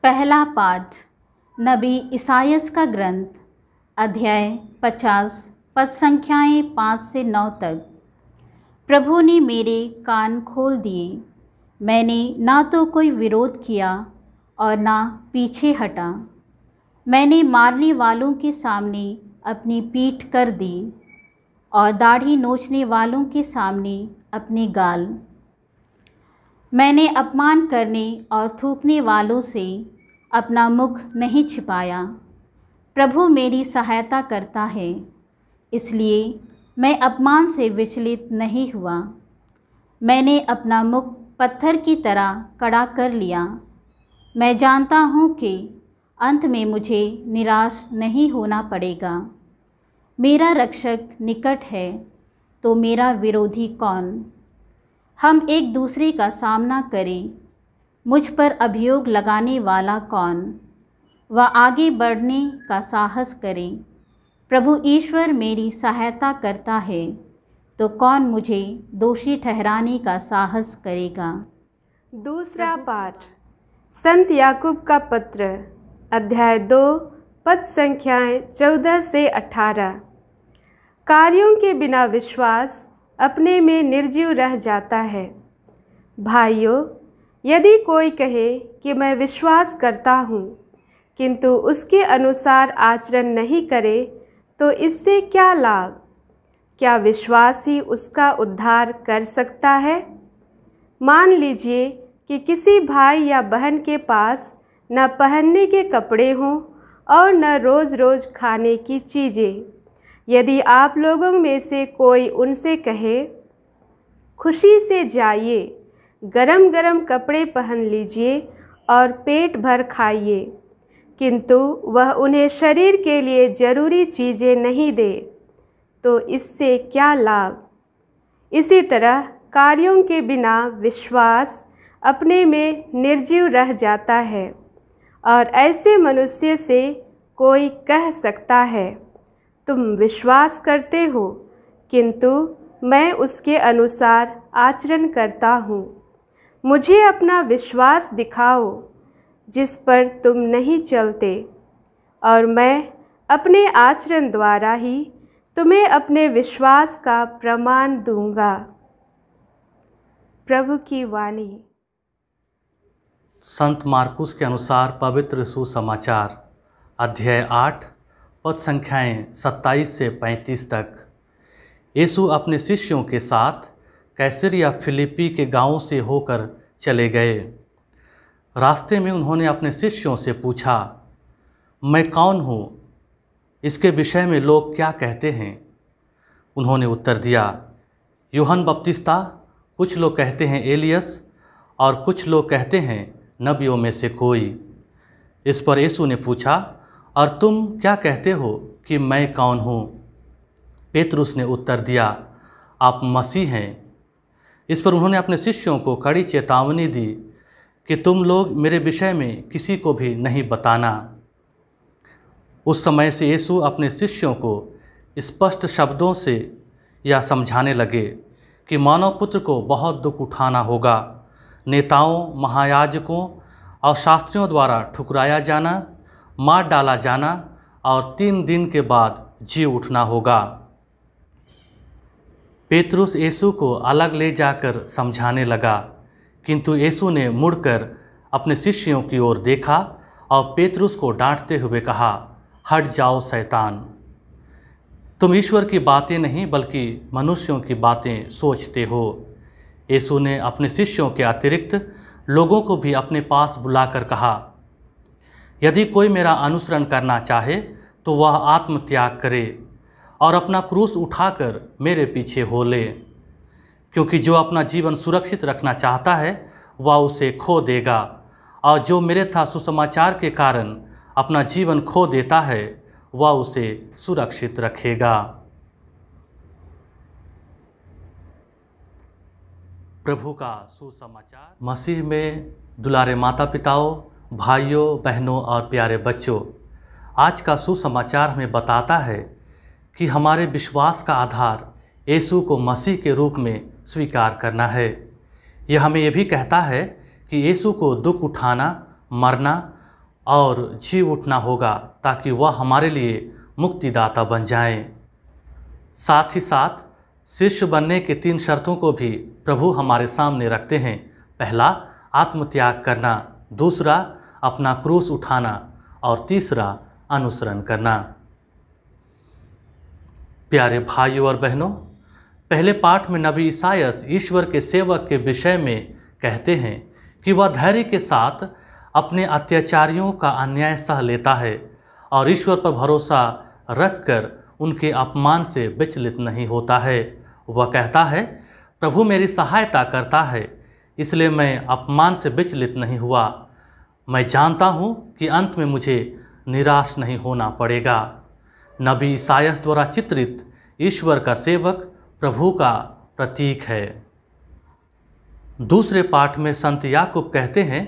पहला पाठ नबी इसायास का ग्रंथ, अध्याय 50, पद संख्याएँ 5 से 9 तक। प्रभु ने मेरे कान खोल दिए, मैंने ना तो कोई विरोध किया और ना पीछे हटा। मैंने मारने वालों के सामने अपनी पीठ कर दी और दाढ़ी नोचने वालों के सामने अपने गाल। मैंने अपमान करने और थूकने वालों से अपना मुख नहीं छिपाया। प्रभु मेरी सहायता करता है, इसलिए मैं अपमान से विचलित नहीं हुआ। मैंने अपना मुख पत्थर की तरह कड़ा कर लिया। मैं जानता हूँ कि अंत में मुझे निराश नहीं होना पड़ेगा। मेरा रक्षक निकट है, तो मेरा विरोधी कौन? हम एक दूसरे का सामना करें। मुझ पर अभियोग लगाने वाला कौन? वह आगे बढ़ने का साहस करे। प्रभु ईश्वर मेरी सहायता करता है, तो कौन मुझे दोषी ठहराने का साहस करेगा? दूसरा पाठ संत याकूब का पत्र, अध्याय 2, पद संख्याएँ 14 से 18। कार्यों के बिना विश्वास अपने में निर्जीव रह जाता है। भाइयों, यदि कोई कहे कि मैं विश्वास करता हूँ, किंतु उसके अनुसार आचरण नहीं करे, तो इससे क्या लाभ? क्या विश्वास ही उसका उद्धार कर सकता है? मान लीजिए कि किसी भाई या बहन के पास न पहनने के कपड़े हों और न रोज़ रोज़ खाने की चीज़ें। यदि आप लोगों में से कोई उनसे कहे, खुशी से जाइए, गरम गरम कपड़े पहन लीजिए और पेट भर खाइए, किंतु वह उन्हें शरीर के लिए ज़रूरी चीज़ें नहीं दे, तो इससे क्या लाभ? इसी तरह कार्यों के बिना विश्वास अपने में निर्जीव रह जाता है। और ऐसे मनुष्य से कोई कह सकता है, तुम विश्वास करते हो, किंतु मैं उसके अनुसार आचरण करता हूँ। मुझे अपना विश्वास दिखाओ जिस पर तुम नहीं चलते, और मैं अपने आचरण द्वारा ही तुम्हें अपने विश्वास का प्रमाण दूंगा। प्रभु की वाणी। संत मार्कुस के अनुसार पवित्र सुसमाचार, अध्याय 8, पद संख्याएँ 27 से 35 तक। यीशु अपने शिष्यों के साथ कैसरिया फिलिप्पी के गांवों से होकर चले गए। रास्ते में उन्होंने अपने शिष्यों से पूछा, मैं कौन हूँ? इसके विषय में लोग क्या कहते हैं? उन्होंने उत्तर दिया, यूहन्ना बपतिस्ता, कुछ लोग कहते हैं एलियस, और कुछ लोग कहते हैं नबियों में से कोई। इस पर यीशु ने पूछा, और तुम क्या कहते हो कि मैं कौन हूँ? पेतरुस ने उत्तर दिया, आप मसीह हैं। इस पर उन्होंने अपने शिष्यों को कड़ी चेतावनी दी कि तुम लोग मेरे विषय में किसी को भी नहीं बताना। उस समय से यीशु अपने शिष्यों को स्पष्ट शब्दों से यह समझाने लगे कि मानव पुत्र को बहुत दुख उठाना होगा, नेताओं, महायाजकों और शास्त्रियों द्वारा ठुकराया जाना, मार डाला जाना और 3 दिन के बाद जी उठना होगा। पेतरुस यीशु को अलग ले जाकर समझाने लगा, किंतु यीशु ने मुड़कर अपने शिष्यों की ओर देखा और पेतरुस को डांटते हुए कहा, हट जाओ शैतान, तुम ईश्वर की बातें नहीं बल्कि मनुष्यों की बातें सोचते हो। यीशु ने अपने शिष्यों के अतिरिक्त लोगों को भी अपने पास बुलाकर कहा, यदि कोई मेरा अनुसरण करना चाहे तो वह आत्मत्याग करे और अपना क्रूस उठाकर मेरे पीछे हो ले। क्योंकि जो अपना जीवन सुरक्षित रखना चाहता है वह उसे खो देगा, और जो मेरे था सुसमाचार के कारण अपना जीवन खो देता है वह उसे सुरक्षित रखेगा। प्रभु का सुसमाचार। मसीह में दुलारे माता पिताओं, भाइयों, बहनों और प्यारे बच्चों, आज का सुसमाचार हमें बताता है कि हमारे विश्वास का आधार यीशु को मसीह के रूप में स्वीकार करना है। यह हमें यह भी कहता है कि यीशु को दुख उठाना, मरना और जी उठना होगा ताकि वह हमारे लिए मुक्तिदाता बन जाएं। साथ ही साथ शिष्य बनने की 3 शर्तों को भी प्रभु हमारे सामने रखते हैं। पहला, आत्मत्याग करना, दूसरा, अपना क्रूस उठाना और तीसरा, अनुसरण करना। प्यारे भाइयों और बहनों, पहले पाठ में नबी ईसायास ईश्वर के सेवक के विषय में कहते हैं कि वह धैर्य के साथ अपने अत्याचारियों का अन्याय सह लेता है और ईश्वर पर भरोसा रखकर उनके अपमान से विचलित नहीं होता है। वह कहता है, प्रभु मेरी सहायता करता है, इसलिए मैं अपमान से विचलित नहीं हुआ। मैं जानता हूँ कि अंत में मुझे निराश नहीं होना पड़ेगा। नबी ईसायास द्वारा चित्रित ईश्वर का सेवक प्रभु का प्रतीक है। दूसरे पाठ में संत याकूब कहते हैं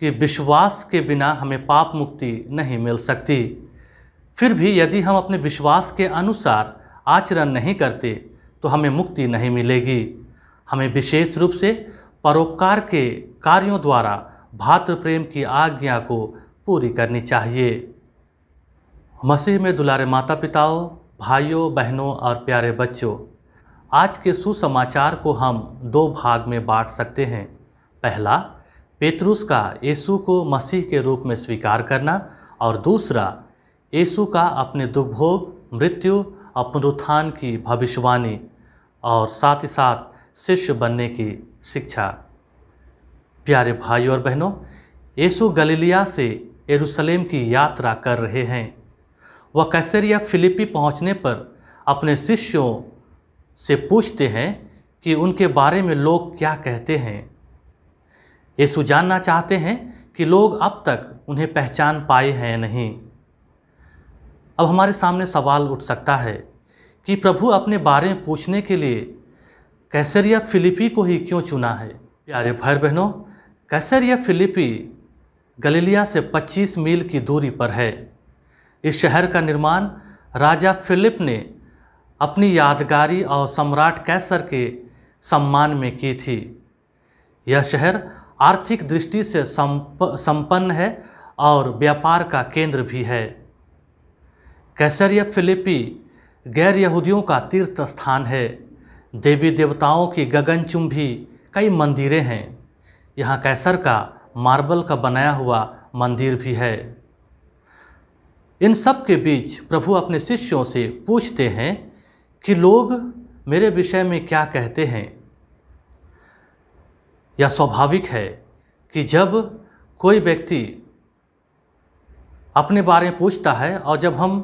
कि विश्वास के बिना हमें पाप मुक्ति नहीं मिल सकती। फिर भी यदि हम अपने विश्वास के अनुसार आचरण नहीं करते तो हमें मुक्ति नहीं मिलेगी। हमें विशेष रूप से परोपकार के कार्यों द्वारा भातृ प्रेम की आज्ञा को पूरी करनी चाहिए। मसीह में दुलारे माता पिताओं, भाइयों बहनों और प्यारे बच्चों, आज के सुसमाचार को हम 2 भाग में बांट सकते हैं। पहला, पेतरुस का यीशु को मसीह के रूप में स्वीकार करना और दूसरा, यीशु का अपने दुख भोग, मृत्यु और पुनरुत्थान की भविष्यवाणी और साथ ही साथ शिष्य बनने की शिक्षा। प्यारे भाइयों और बहनों, यीशु गलीलिया से यरूशलेम की यात्रा कर रहे हैं। वह कैसरिया फिलिप्पी पहुंचने पर अपने शिष्यों से पूछते हैं कि उनके बारे में लोग क्या कहते हैं। यीशु जानना चाहते हैं कि लोग अब तक उन्हें पहचान पाए हैं नहीं। अब हमारे सामने सवाल उठ सकता है कि प्रभु अपने बारे में पूछने के लिए कैसरिया फिलिप्पी को ही क्यों चुना है। प्यारे भाई बहनों, कैसरिया फिलिप्पी गलीलिया से 25 मील की दूरी पर है। इस शहर का निर्माण राजा फिलिप ने अपनी यादगारी और सम्राट कैसर के सम्मान में की थी। यह शहर आर्थिक दृष्टि से संपन्न है और व्यापार का केंद्र भी है। कैसरिया फिलिप्पी गैर यहूदियों का तीर्थ स्थान है। देवी देवताओं की गगनचुंबी कई मंदिरें हैं। यहाँ कैसर का मार्बल का बनाया हुआ मंदिर भी है। इन सब के बीच प्रभु अपने शिष्यों से पूछते हैं कि लोग मेरे विषय में क्या कहते हैं। यह स्वाभाविक है कि जब कोई व्यक्ति अपने बारे में पूछता है और जब हम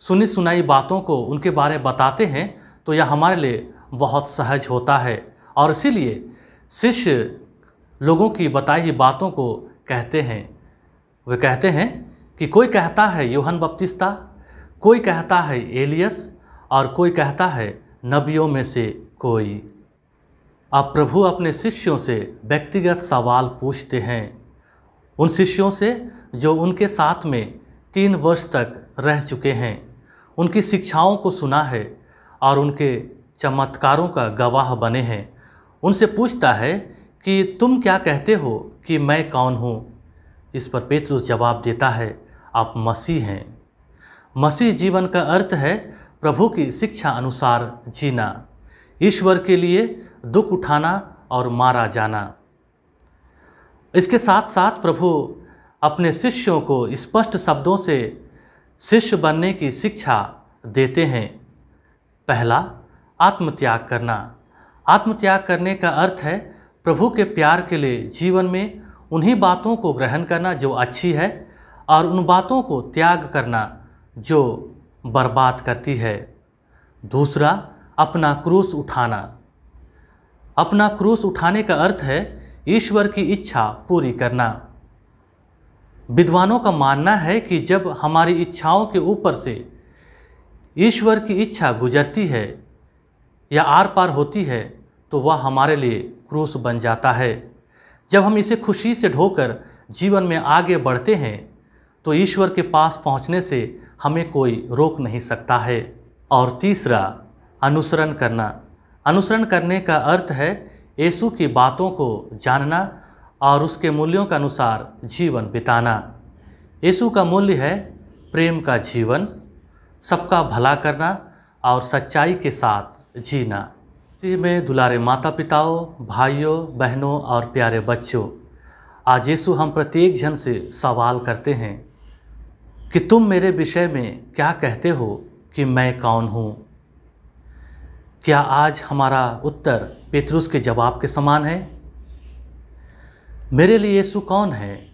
सुनी सुनाई बातों को उनके बारे में बताते हैं तो यह हमारे लिए बहुत सहज होता है और इसीलिए शिष्य लोगों की बताई हुई बातों को कहते हैं। वे कहते हैं कि कोई कहता है यूहन्ना बपतिस्ता, कोई कहता है एलियस और कोई कहता है नबियों में से कोई। अब प्रभु अपने शिष्यों से व्यक्तिगत सवाल पूछते हैं, उन शिष्यों से जो उनके साथ में 3 वर्ष तक रह चुके हैं, उनकी शिक्षाओं को सुना है और उनके चमत्कारों का गवाह बने हैं। उनसे पूछता है कि तुम क्या कहते हो कि मैं कौन हूँ। इस पर पेतरुस जवाब देता है, आप मसीह हैं। मसीह जीवन का अर्थ है प्रभु की शिक्षा अनुसार जीना, ईश्वर के लिए दुख उठाना और मारा जाना। इसके साथ साथ प्रभु अपने शिष्यों को स्पष्ट शब्दों से शिष्य बनने की शिक्षा देते हैं। पहला, आत्मत्याग करना। आत्मत्याग करने का अर्थ है प्रभु के प्यार के लिए जीवन में उन्हीं बातों को ग्रहण करना जो अच्छी है और उन बातों को त्याग करना जो बर्बाद करती है। दूसरा, अपना क्रूस उठाना। अपना क्रूस उठाने का अर्थ है ईश्वर की इच्छा पूरी करना। विद्वानों का मानना है कि जब हमारी इच्छाओं के ऊपर से ईश्वर की इच्छा गुजरती है या आर पार होती है तो वह हमारे लिए क्रूस बन जाता है। जब हम इसे खुशी से ढोकर जीवन में आगे बढ़ते हैं तो ईश्वर के पास पहुंचने से हमें कोई रोक नहीं सकता है। और तीसरा, अनुसरण करना। अनुसरण करने का अर्थ है यीशु की बातों को जानना और उसके मूल्यों के अनुसार जीवन बिताना। यीशु का मूल्य है प्रेम का जीवन, सबका भला करना और सच्चाई के साथ जीना। इसी में दुलारे माता पिताओं, भाइयों बहनों और प्यारे बच्चों, आज यीशु हम प्रत्येक जन से सवाल करते हैं कि तुम मेरे विषय में क्या कहते हो कि मैं कौन हूँ। क्या आज हमारा उत्तर पेतरुस के जवाब के समान है? मेरे लिए यीशु कौन है?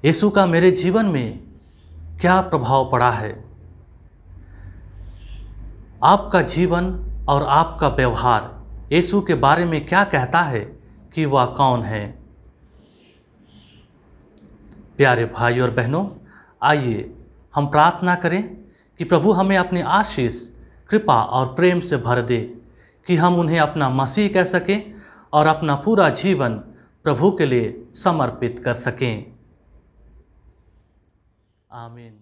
यीशु का मेरे जीवन में क्या प्रभाव पड़ा है? आपका जीवन और आपका व्यवहार यीशु के बारे में क्या कहता है कि वह कौन है? प्यारे भाई और बहनों, आइए हम प्रार्थना करें कि प्रभु हमें अपनी आशीष, कृपा और प्रेम से भर दे कि हम उन्हें अपना मसीह कह सकें और अपना पूरा जीवन प्रभु के लिए समर्पित कर सकें। आमीन।